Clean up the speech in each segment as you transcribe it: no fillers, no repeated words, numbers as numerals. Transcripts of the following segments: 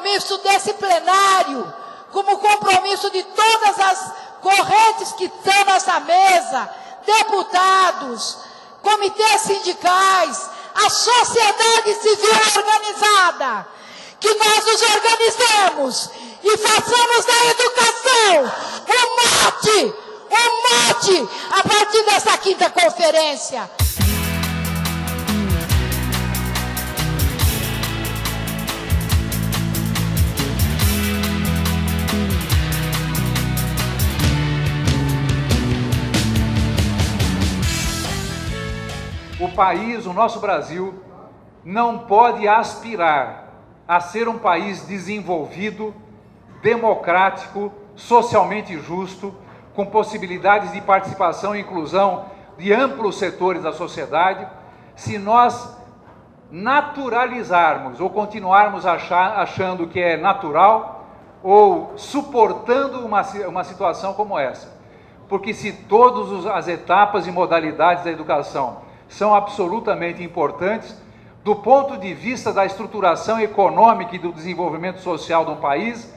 compromisso desse plenário, como compromisso de todas as correntes que estão nessa mesa, deputados, comitês sindicais, a sociedade civil organizada, que nós nos organizemos e façamos da educação um mote a partir dessa quinta conferência. O país, o nosso Brasil, não pode aspirar a ser um país desenvolvido, democrático, socialmente justo, com possibilidades de participação e inclusão de amplos setores da sociedade, se nós naturalizarmos ou continuarmos achando que é natural ou suportando uma situação como essa. Porque se todas as etapas e modalidades da educação são absolutamente importantes, do ponto de vista da estruturação econômica e do desenvolvimento social de um país,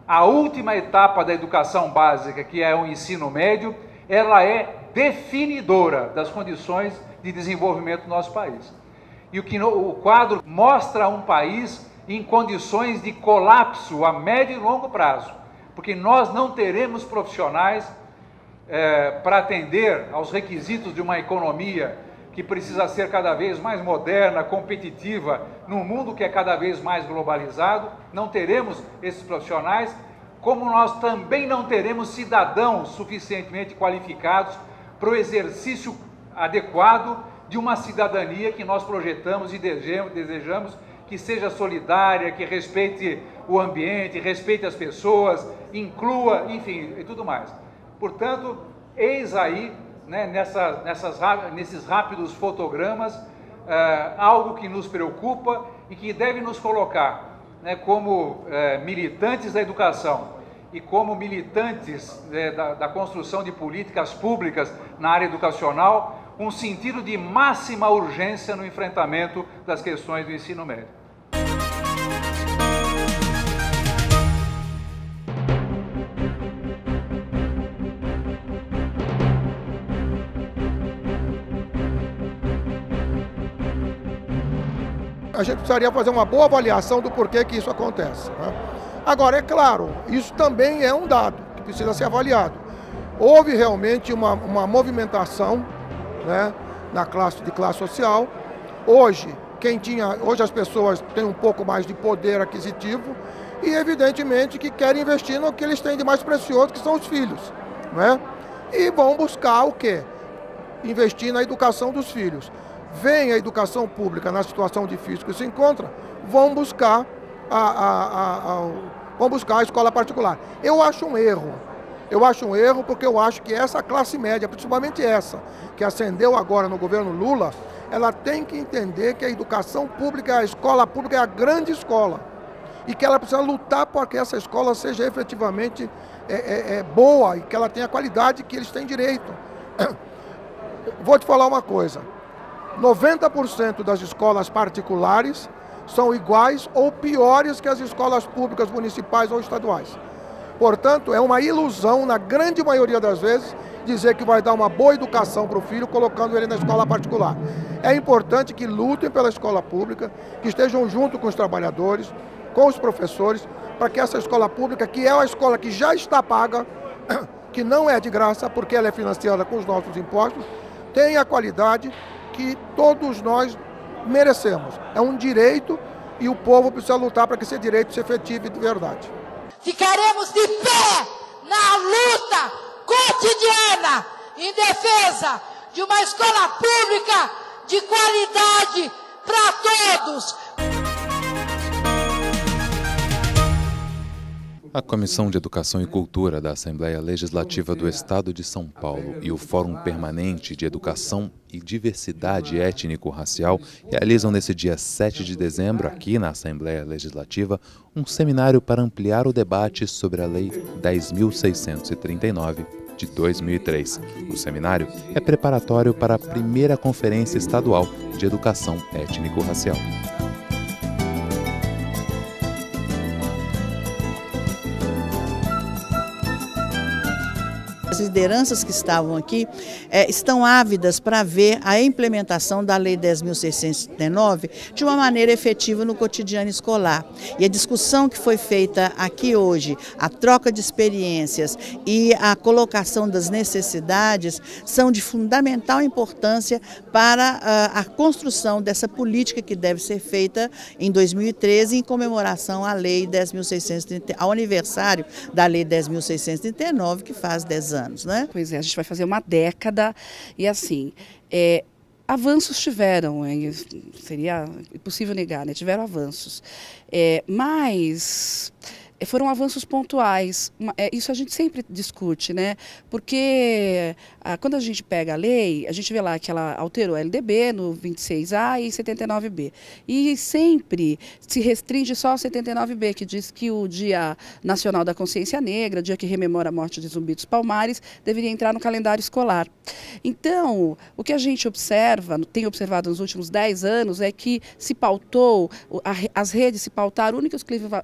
a última etapa da educação básica, que é o ensino médio, ela é definidora das condições de desenvolvimento do nosso país. E o quadro mostra um país em condições de colapso a médio e longo prazo, porque nós não teremos profissionais para atender aos requisitos de uma economia que precisa ser cada vez mais moderna, competitiva, num mundo que é cada vez mais globalizado. Não teremos esses profissionais, como nós também não teremos cidadãos suficientemente qualificados para o exercício adequado de uma cidadania que nós projetamos e desejamos que seja solidária, que respeite o ambiente, respeite as pessoas, inclua, enfim, e tudo mais. Portanto, eis aí, né, nesses rápidos fotogramas, algo que nos preocupa e que deve nos colocar, né, como militantes da educação e como militantes da construção de políticas públicas na área educacional, um sentido de máxima urgência no enfrentamento das questões do ensino médio. A gente precisaria fazer uma boa avaliação do porquê que isso acontece, né? Agora, é claro, isso também é um dado que precisa ser avaliado. Houve realmente uma movimentação, né, na classe social. Hoje as pessoas têm um pouco mais de poder aquisitivo e, evidentemente, que querem investir no que eles têm de mais precioso, que são os filhos, né? E vão buscar o quê? Investir na educação dos filhos. Vem a educação pública na situação difícil que se encontra, vão buscar a escola particular. Eu acho um erro. Porque eu acho que essa classe média, principalmente essa, que ascendeu agora no governo Lula, ela tem que entender que a educação pública, a escola pública é a grande escola. E que ela precisa lutar para que essa escola seja efetivamente boa e que ela tenha a qualidade que eles têm direito. Vou te falar uma coisa. 90% das escolas particulares são iguais ou piores que as escolas públicas municipais ou estaduais. Portanto, é uma ilusão, na grande maioria das vezes, dizer que vai dar uma boa educação para o filho colocando ele na escola particular. É importante que lutem pela escola pública, que estejam junto com os trabalhadores, com os professores, para que essa escola pública, que é uma escola que já está paga, que não é de graça, porque ela é financiada com os nossos impostos, tenha a qualidade que todos nós merecemos. É um direito e o povo precisa lutar para que esse direito se efetive de verdade. Ficaremos de pé na luta cotidiana em defesa de uma escola pública de qualidade para todos. A Comissão de Educação e Cultura da Assembleia Legislativa do Estado de São Paulo e o Fórum Permanente de Educação e Diversidade Étnico-Racial realizam nesse dia 7 de dezembro, aqui na Assembleia Legislativa, um seminário para ampliar o debate sobre a Lei 10.639 de 2003. O seminário é preparatório para a primeira Conferência Estadual de Educação Étnico-Racial. As lideranças que estavam aqui estão ávidas para ver a implementação da Lei 10.639 de uma maneira efetiva no cotidiano escolar. E a discussão que foi feita aqui hoje, a troca de experiências e a colocação das necessidades são de fundamental importância para a construção dessa política que deve ser feita em 2013 em comemoração à Lei 10.639, ao aniversário da Lei 10.639, que faz 10 anos. Né? Pois é, a gente vai fazer uma década e assim, avanços tiveram, seria impossível negar, né? Tiveram avanços, mas foram avanços pontuais. Isso a gente sempre discute, né? Porque quando a gente pega a lei, a gente vê lá que ela alterou a LDB no 26A e 79B. E sempre se restringe só ao 79B, que diz que o Dia Nacional da Consciência Negra, dia que rememora a morte de Zumbi dos Palmares, deveria entrar no calendário escolar. Então, o que a gente observa, tem observado nos últimos 10 anos, é que se pautou, as redes se pautaram única e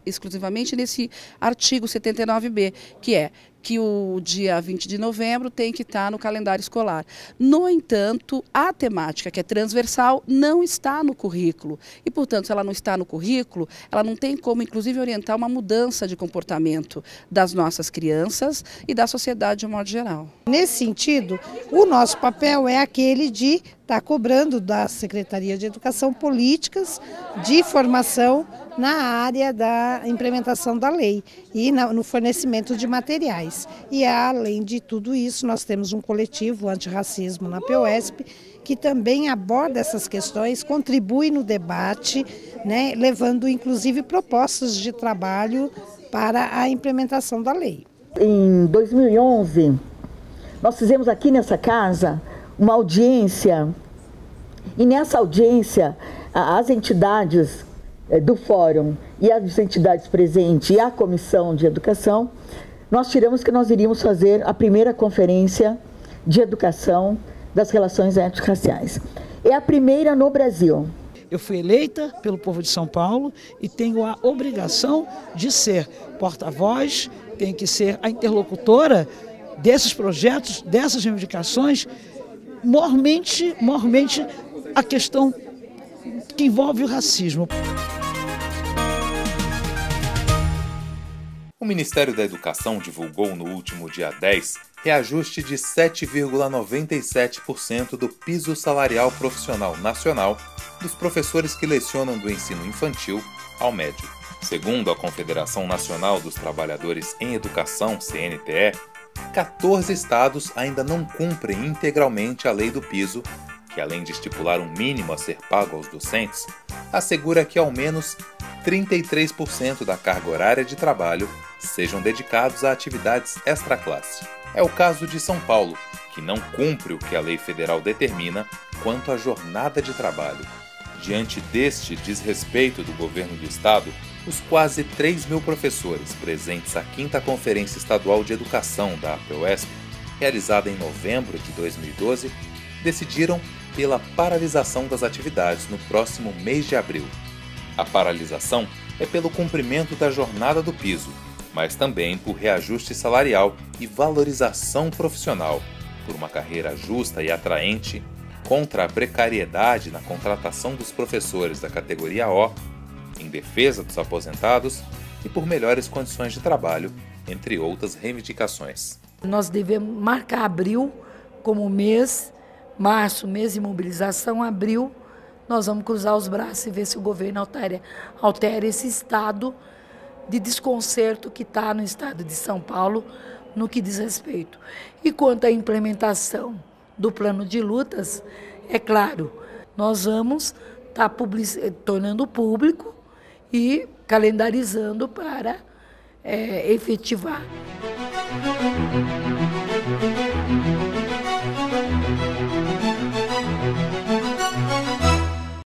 exclusivamente nesse artigo 79B, que é que o dia 20 de novembro tem que estar no calendário escolar. No entanto, a temática, que é transversal, não está no currículo. E, portanto, se ela não está no currículo, ela não tem como, inclusive, orientar uma mudança de comportamento das nossas crianças e da sociedade de um modo geral. Nesse sentido, o nosso papel é aquele de estar cobrando da Secretaria de Educação políticas de formação na área da implementação da lei e no fornecimento de materiais. E além de tudo isso, nós temos um coletivo antirracismo na POSP que também aborda essas questões, contribui no debate, né, levando inclusive propostas de trabalho para a implementação da lei. Em 2011, nós fizemos aqui nessa casa uma audiência e nessa audiência as entidades do Fórum e as entidades presentes e a Comissão de Educação, nós tiramos que nós iríamos fazer a primeira conferência de educação das relações étnico-raciais. É a primeira no Brasil. Eu fui eleita pelo povo de São Paulo e tenho a obrigação de ser porta-voz, tenho que ser a interlocutora desses projetos, dessas reivindicações, mormente a questão que envolve o racismo. O Ministério da Educação divulgou no último dia 10 reajuste de 7,97% do piso salarial profissional nacional dos professores que lecionam do ensino infantil ao médio. Segundo a Confederação Nacional dos Trabalhadores em Educação, CNTE, 14 estados ainda não cumprem integralmente a lei do piso, que além de estipular um mínimo a ser pago aos docentes, assegura que ao menos 33% da carga horária de trabalho sejam dedicados a atividades extraclasse. É o caso de São Paulo, que não cumpre o que a lei federal determina quanto à jornada de trabalho. Diante deste desrespeito do governo do estado, os quase 3.000 professores presentes à 5ª Conferência Estadual de Educação da APOSP, realizada em novembro de 2012, decidiram pela paralisação das atividades no próximo mês de abril. A paralisação é pelo cumprimento da jornada do piso, mas também por reajuste salarial e valorização profissional, por uma carreira justa e atraente, contra a precariedade na contratação dos professores da categoria O, em defesa dos aposentados e por melhores condições de trabalho, entre outras reivindicações. Nós devemos marcar abril como mês, março, mês de mobilização, abril, nós vamos cruzar os braços e ver se o governo altera esse estado de desconcerto que está no estado de São Paulo no que diz respeito. E quanto à implementação do plano de lutas, é claro, nós vamos estar tornando público e calendarizando para efetivar.